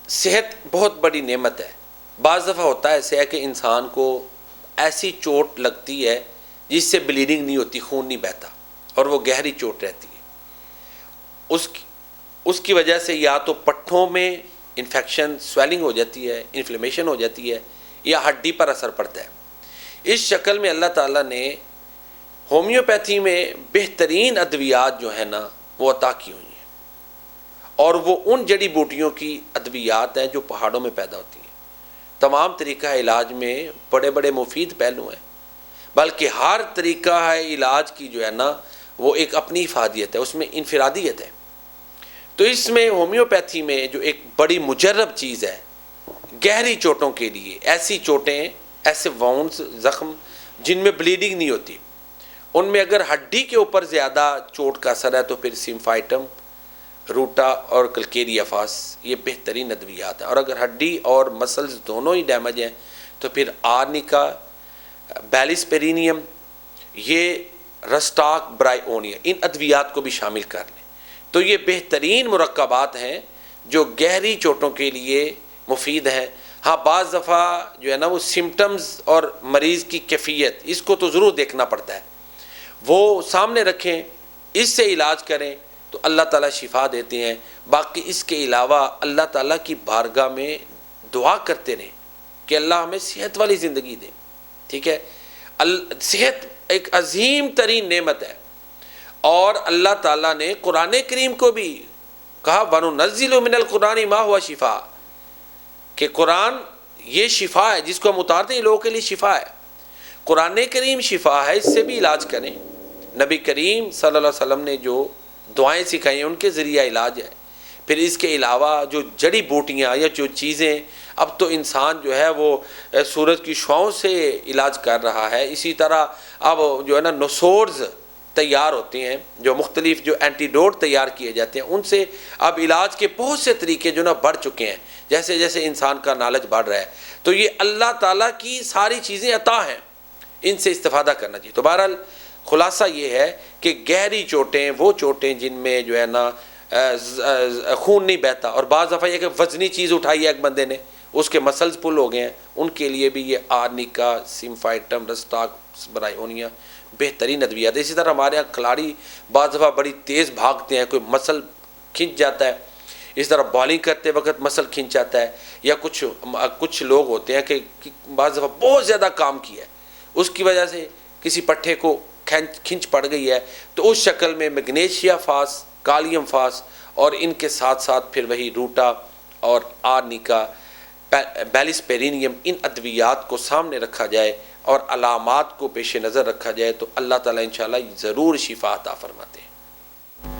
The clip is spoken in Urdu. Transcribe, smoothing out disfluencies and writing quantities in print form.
صحت بہت بڑی نعمت ہے. بعض دفعہ ہوتا ہے ایسے ہے کہ انسان کو ایسی چوٹ لگتی ہے جس سے بلیڈنگ نہیں ہوتی، خون نہیں بہتا، اور وہ گہری چوٹ رہتی ہے. اس کی وجہ سے یا تو پٹھوں میں انفیکشن، سویلنگ ہو جاتی ہے، انفلیمیشن ہو جاتی ہے، یا ہڈی پر اثر پڑتا ہے. اس شکل میں اللہ تعالیٰ نے ہومیوپیتھی میں بہترین ادویات جو ہیں نا وہ عطا کی ہوئی ہیں، اور وہ ان جڑی بوٹیوں کی ادویات ہیں جو پہاڑوں میں پیدا ہوتی ہیں. تمام طریقہ علاج میں بڑے بڑے مفید پہلو ہیں، بلکہ ہر طریقہ علاج کی جو ہے نا وہ ایک اپنی افادیت ہے، اس میں انفرادیت ہے. تو اس میں ہومیوپیتھی میں جو ایک بڑی مجرب چیز ہے گہری چوٹوں کے لیے، ایسی چوٹیں، ایسے واؤنڈز، زخم جن میں بلیڈنگ نہیں ہوتی، ان میں اگر ہڈی کے اوپر زیادہ چوٹ کا اثر ہے تو پھر سمفائٹم، روٹا اور کلکیریا فاس یہ بہترین ادویات ہیں. اور اگر ہڈی اور مسلز دونوں ہی ڈیمیج ہیں تو پھر آرنیکا، بیلیسپیرینیم، یہ رسٹاک برائیونیا، ان ادویات کو بھی شامل کر لیں. تو یہ بہترین مرکبات ہیں جو گہری چوٹوں کے لیے مفید ہیں. ہاں بعض دفعہ جو ہے نا وہ سمٹمز اور مریض کی کیفیت اس کو تو ضرور دیکھنا پڑتا ہے، وہ سامنے رکھیں، اس سے علاج کریں تو اللہ تعالیٰ شفا دیتے ہیں. باقی اس کے علاوہ اللہ تعالیٰ کی بارگاہ میں دعا کرتے رہیں کہ اللہ ہمیں صحت والی زندگی دے. ٹھیک ہے، صحت ایک عظیم ترین نعمت ہے، اور اللہ تعالیٰ نے قرآن کریم کو بھی کہا وَنُنَزِّلُ مِنَ الْقُرْآنِ مَا هُوَ شِفَاء، کہ قرآن یہ شفا ہے جس کو ہم اتارتے ہیں لوگوں کے لیے شفا ہے. قرآن کریم شفا ہے، اس سے بھی علاج کریں. نبی کریم صلی اللہ علیہ وسلم نے جو دعائیں سکھائی ہیں ان کے ذریعہ علاج ہے. پھر اس کے علاوہ جو جڑی بوٹیاں یا جو چیزیں، اب تو انسان جو ہے وہ سورج کی شعاؤں سے علاج کر رہا ہے. اسی طرح اب جو ہے نا نسورز تیار ہوتے ہیں، جو مختلف جو اینٹیڈوٹ تیار کیے جاتے ہیں، ان سے اب علاج کے بہت سے طریقے جو نا بڑھ چکے ہیں جیسے جیسے انسان کا نالج بڑھ رہا ہے. تو یہ اللہ تعالیٰ کی ساری چیزیں عطا ہیں، ان سے استفادہ کرنا چاہیے. تو بہرحال خلاصہ یہ ہے کہ گہری چوٹیں، وہ چوٹیں جن میں جو ہے نا خون نہیں بہتا، اور بعض دفعہ یہ کہ وزنی چیز اٹھائی ہے ایک بندے نے، اس کے مسلز پل ہو گئے ہیں، ان کے لیے بھی یہ آرنیکا، سمفائٹم، رسٹاک برائیونیا بہترین ادویات ہے. اسی طرح ہمارے یہاں کھلاڑی بعض دفعہ بڑی تیز بھاگتے ہیں، کوئی مسل کھنچ جاتا ہے، اس طرح بالنگ کرتے وقت مسل کھنچ جاتا ہے، یا کچھ لوگ ہوتے ہیں کہ بعض دفعہ بہت زیادہ کام کیا ہے، اس کی وجہ سے کسی پٹھے کو کھنچ پڑ گئی ہے، تو اس شکل میں میگنیشیا فاس، کالیم فاس، اور ان کے ساتھ ساتھ پھر وہی روٹا اور آرنیکا، بیلیسپیرینیم، ان ادویات کو سامنے رکھا جائے اور علامات کو پیش نظر رکھا جائے تو اللہ تعالیٰ انشاءاللہ ضرور شفا عطا فرماتے ہیں.